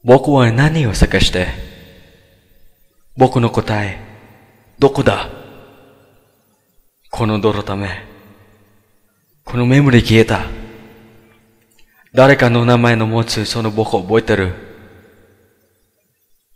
僕は何を探して、僕の答え、どこだ？この泥ため、このメモリ消えた。誰かの名前の持つその僕を覚えてる。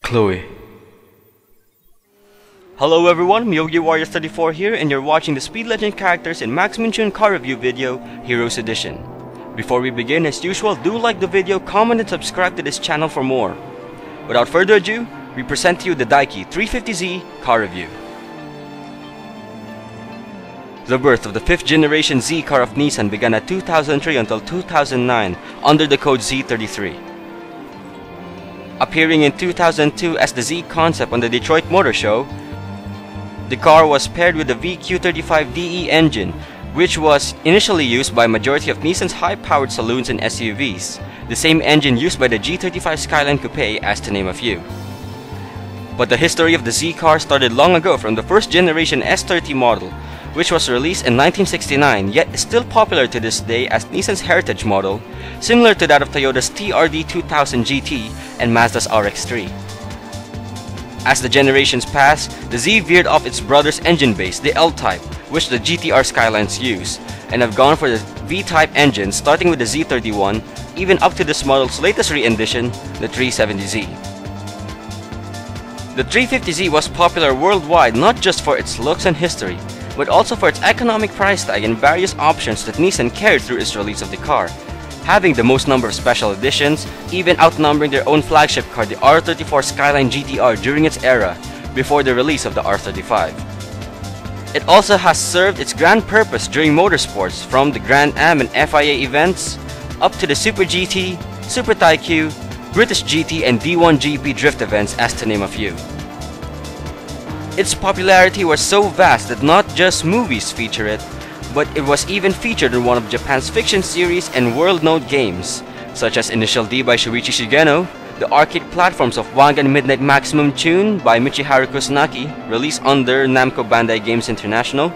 Chloe. Hello everyone, Yogi Warrior 34 here, and you're watching the Speed Legend characters in Maximum Tune car review video, Heroes Edition. Before we begin, as usual, do like the video, comment and subscribe to this channel for more. Without further ado, we present to you the DAIKI 350Z car review. The birth of the 5th generation Z car of Nissan began at 2003 until 2009 under the code Z33. Appearing in 2002 as the Z concept on the Detroit Motor Show, the car was paired with the VQ35DE engine, which was initially used by majority of Nissan's high-powered saloons and SUVs, the same engine used by the G35 Skyline Coupe, as to name a few. But the history of the Z car started long ago from the first generation S30 model, which was released in 1969 yet is still popular to this day as Nissan's heritage model, similar to that of Toyota's TRD 2000 GT and Mazda's RX-3. As the generations passed, the Z veered off its brother's engine base, the L-Type, which the GTR Skylines use, and have gone for the V-Type engine starting with the Z31, even up to this model's latest re-edition, the 370Z. The 350Z was popular worldwide not just for its looks and history, but also for its economic price tag and various options that Nissan carried through its release of the car, having the most number of special editions, even outnumbering their own flagship car, the R34 Skyline GTR, during its era, before the release of the R35. It also has served its grand purpose during motorsports, from the Grand Am and FIA events, up to the Super GT, Super DAIKI, British GT and D1 GP drift events, as to name a few. Its popularity was so vast that not just movies feature it, but it was even featured in one of Japan's fiction series and world-known games, such as Initial D by Shuichi Shigeno, the arcade platforms of Wangan Midnight Maximum Tune by Michiharu Kusanagi, released under Namco Bandai Games International,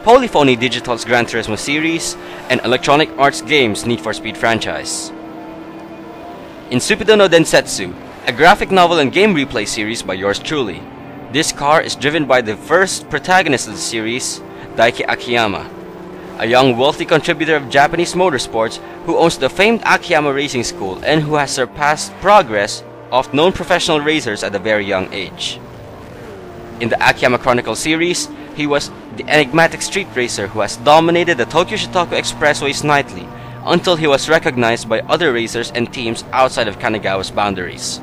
Polyphony Digital's Gran Turismo series, and Electronic Arts Games' Need for Speed franchise. In Supido.no.densetsu, a graphic novel and game replay series by yours truly, this car is driven by the first protagonist of the series, Daiki Akiyama, a young wealthy contributor of Japanese motorsports who owns the famed Akiyama Racing School and who has surpassed progress of known professional racers at a very young age. In the Akiyama Chronicle series, he was the enigmatic street racer who has dominated the Tokyo-Shikoku expressways nightly until he was recognized by other racers and teams outside of Kanagawa's boundaries.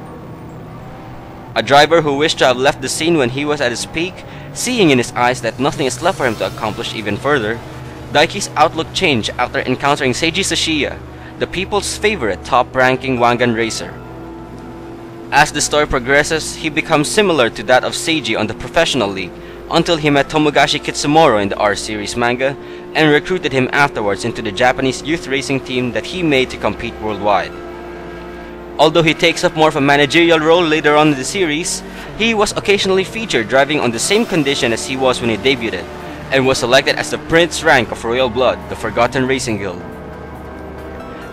A driver who wished to have left the scene when he was at his peak, seeing in his eyes that nothing is left for him to accomplish even further, Daiki's outlook changed after encountering Seiji Tsushiya, the people's favorite top-ranking Wangan racer. As the story progresses, he becomes similar to that of Seiji on the professional league, until he met Tomogashi Kitsumoro in the R-Series manga and recruited him afterwards into the Japanese youth racing team that he made to compete worldwide. Although he takes up more of a managerial role later on in the series, he was occasionally featured driving on the same condition as he was when he debuted, and was selected as the Prince rank of Royal Blood, the Forgotten Racing Guild.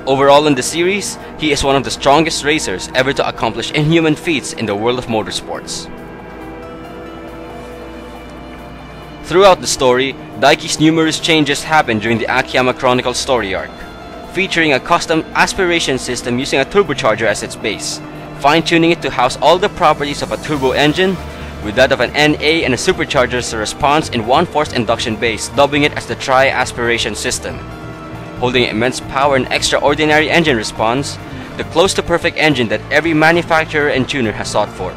Overall in the series, he is one of the strongest racers ever to accomplish inhuman feats in the world of motorsports. Throughout the story, Daiki's numerous changes happen during the Akiyama Chronicle story arc, featuring a custom aspiration system using a turbocharger as its base, fine-tuning it to house all the properties of a turbo engine, with that of an NA and a supercharger's response in one forced induction base, dubbing it as the Tri-Aspiration System. Holding immense power and extraordinary engine response, the close-to-perfect engine that every manufacturer and tuner has sought for.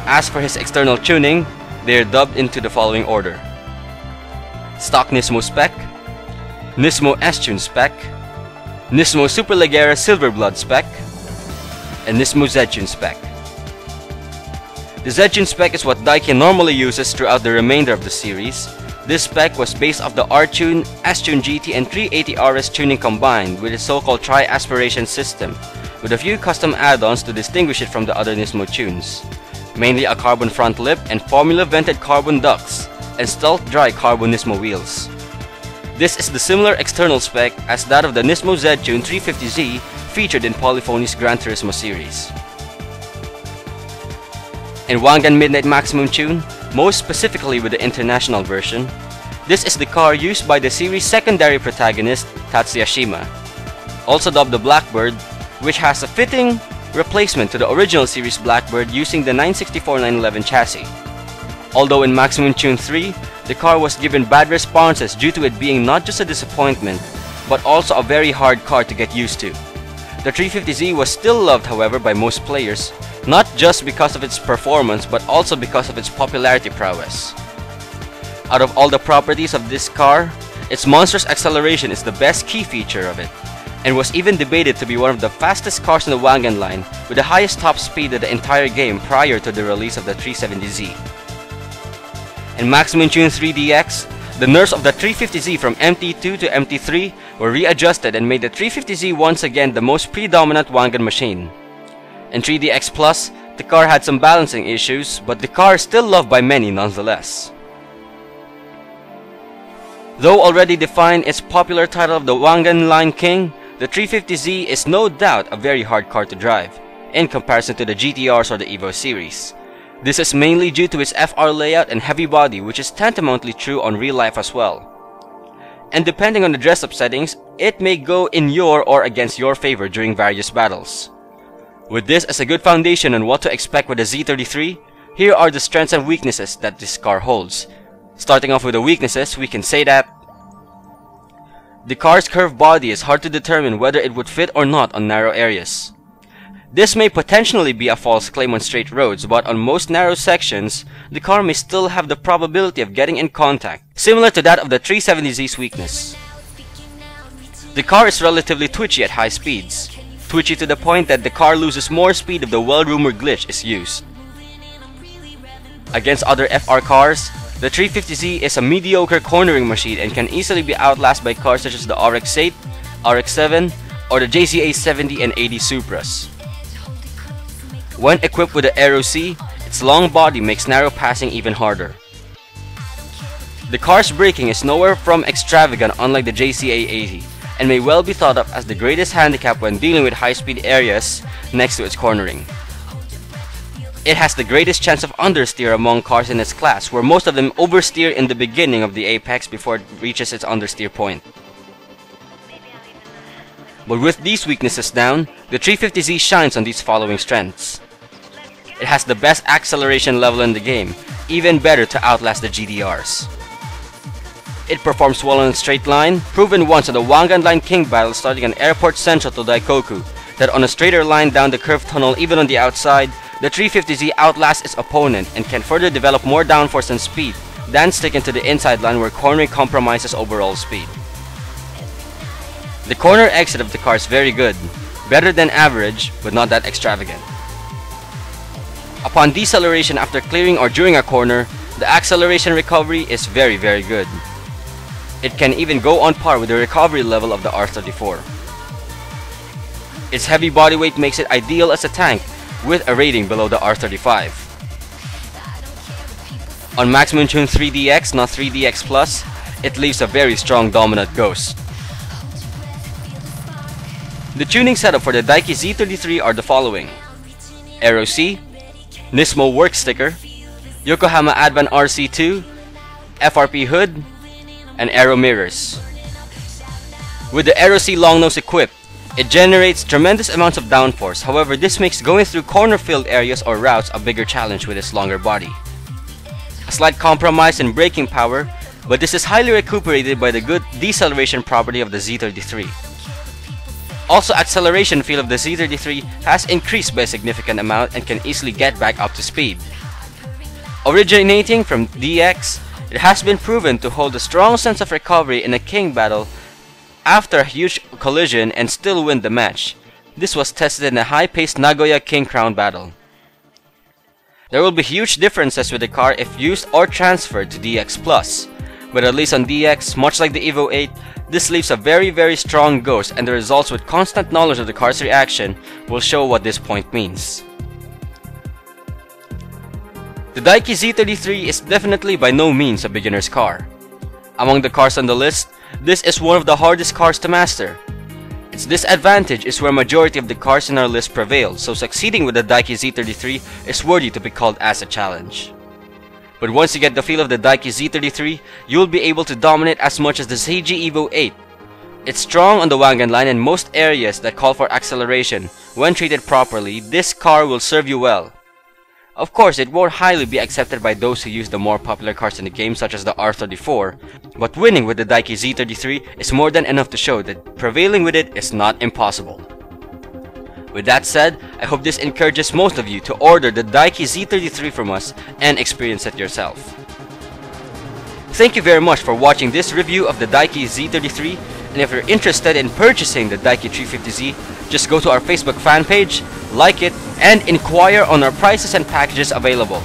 As for his external tuning, they are dubbed into the following order: Stock Nismo Spec, Nismo S-Tune Spec, Nismo Superleggera Silverblood Spec, and Nismo Z-Tune Spec. The Z-Tune Spec is what Daiki normally uses throughout the remainder of the series. This spec was based off the R-Tune, S-Tune GT, and 380RS tuning combined with a so-called Tri-Aspiration system, with a few custom add-ons to distinguish it from the other Nismo tunes, mainly a carbon front lip and formula-vented carbon ducts, and stealth dry carbon Nismo wheels. This is the similar external spec as that of the Nismo Z-Tune 350Z, featured in Polyphony's Gran Turismo series. In Wangan Midnight Maximum Tune, most specifically with the international version, this is the car used by the series' secondary protagonist, Tatsuya Shima, also dubbed the Blackbird, which has a fitting replacement to the original series Blackbird using the 964-911 chassis. Although in Maximum Tune 3, the car was given bad responses due to it being not just a disappointment, but also a very hard car to get used to. The 350Z was still loved, however, by most players, not just because of its performance but also because of its popularity prowess. Out of all the properties of this car, its monstrous acceleration is the best key feature of it, and was even debated to be one of the fastest cars in the Wangan line with the highest top speed of the entire game prior to the release of the 370Z. In Maximum Tune 3DX, the nerves of the 350Z from MT2 to MT3 were readjusted and made the 350Z once again the most predominant Wangan machine. In 3DX Plus, the car had some balancing issues, but the car is still loved by many nonetheless. Though already defined its popular title of the Wangan Line King, the 350Z is no doubt a very hard car to drive, in comparison to the GTRs or the Evo series. This is mainly due to its FR layout and heavy body, which is tantamountly true on real life as well. And depending on the dress-up settings, it may go in your or against your favor during various battles. With this as a good foundation on what to expect with the Z33, here are the strengths and weaknesses that this car holds. Starting off with the weaknesses, we can say that the car's curved body is hard to determine whether it would fit or not on narrow areas. This may potentially be a false claim on straight roads, but on most narrow sections, the car may still have the probability of getting in contact, similar to that of the 370Z's weakness. The car is relatively twitchy at high speeds, twitchy to the point that the car loses more speed if the well-rumored glitch is used. Against other FR cars, the 350Z is a mediocre cornering machine and can easily be outlasted by cars such as the RX-8, RX-7, or the JZA 70 and 80 Supras. When equipped with the Aero C, its long body makes narrow passing even harder. The car's braking is nowhere from extravagant, unlike the JCA 80, and may well be thought of as the greatest handicap when dealing with high-speed areas next to its cornering. It has the greatest chance of understeer among cars in its class, where most of them oversteer in the beginning of the apex before it reaches its understeer point. But with these weaknesses down, the 350Z shines on these following strengths. It has the best acceleration level in the game, even better to outlast the GDRs. It performs well on a straight line, proven once in the Wangan Line King battle starting on Airport Central to Daikoku, that on a straighter line down the curved tunnel even on the outside, the 350Z outlasts its opponent and can further develop more downforce and speed than sticking to the inside line where cornering compromises overall speed. The corner exit of the car is very good, better than average but not that extravagant. Upon deceleration after clearing or during a corner, the acceleration recovery is very good. It can even go on par with the recovery level of the R34. Its heavy body weight makes it ideal as a tank, with a rating below the R35. On Maximum Tune 3DX, not 3DX Plus, it leaves a very strong dominant ghost. The tuning setup for the DAIKI Z33 are the following: Aero C, Nismo Work Sticker, Yokohama Advan RC2, FRP hood, and Aero mirrors. With the Aero C long nose equipped, it generates tremendous amounts of downforce. However, this makes going through corner-filled areas or routes a bigger challenge with its longer body. A slight compromise in braking power, but this is highly recuperated by the good deceleration property of the Z33. Also, acceleration feel of the Z33 has increased by a significant amount and can easily get back up to speed. Originating from DX, it has been proven to hold a strong sense of recovery in a king battle after a huge collision and still win the match. This was tested in a high-paced Nagoya King Crown battle. There will be huge differences with the car if used or transferred to DX Plus, but at least on DX, much like the Evo 8, this leaves a very strong ghost, and the results with constant knowledge of the car's reaction will show what this point means. The DAIKI Z33 is definitely by no means a beginner's car. Among the cars on the list, this is one of the hardest cars to master. Its Its disadvantage is where majority of the cars in our list prevail, so succeeding with the DAIKI Z33 is worthy to be called as a challenge. But once you get the feel of the DAIKI Z33, you will be able to dominate as much as the Seiji Evo 8. It's strong on the Wangan line in most areas that call for acceleration. When treated properly, this car will serve you well. Of course, it won't highly be accepted by those who use the more popular cars in the game such as the R34, but winning with the DAIKI Z33 is more than enough to show that prevailing with it is not impossible. With that said, I hope this encourages most of you to order the DAIKI Z33 from us and experience it yourself. Thank you very much for watching this review of the DAIKI Z33, and if you're interested in purchasing the DAIKI 350Z, just go to our Facebook fan page, like it, and inquire on our prices and packages available.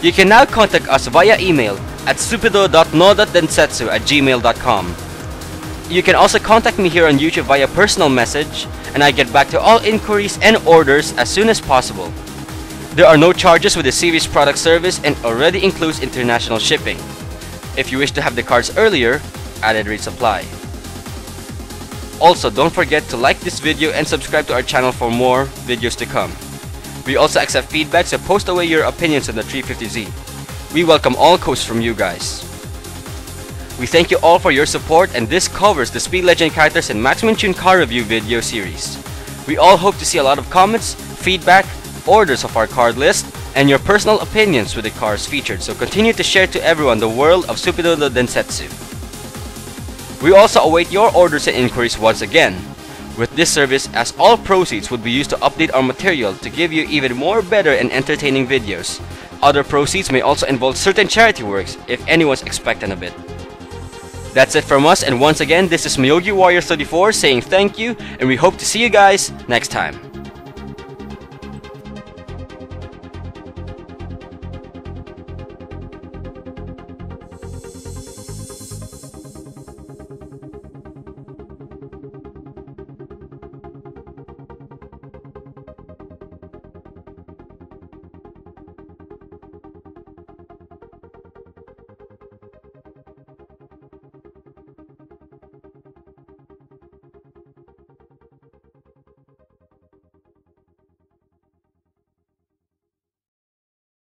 You can now contact us via email at supido.no.densetsu@gmail.com. You can also contact me here on YouTube via personal message, and I get back to all inquiries and orders as soon as possible. There are no charges with the series product service and already includes international shipping. If you wish to have the cards earlier, added rates apply. Also, don't forget to like this video and subscribe to our channel for more videos to come. We also accept feedback, so post away your opinions on the 350Z. We welcome all quotes from you guys. We thank you all for your support, and this covers the Speed Legend characters in Maximum Tune car review video series. We all hope to see a lot of comments, feedback, orders of our card list, and your personal opinions with the cars featured, so continue to share to everyone the world of supido.no.densetsu. We also await your orders and inquiries once again, with this service, as all proceeds would be used to update our material to give you even more better and entertaining videos. Other proceeds may also involve certain charity works if anyone's expecting a bit. That's it from us, and once again, this is Miyogi Warrior 34 saying thank you, and we hope to see you guys next time.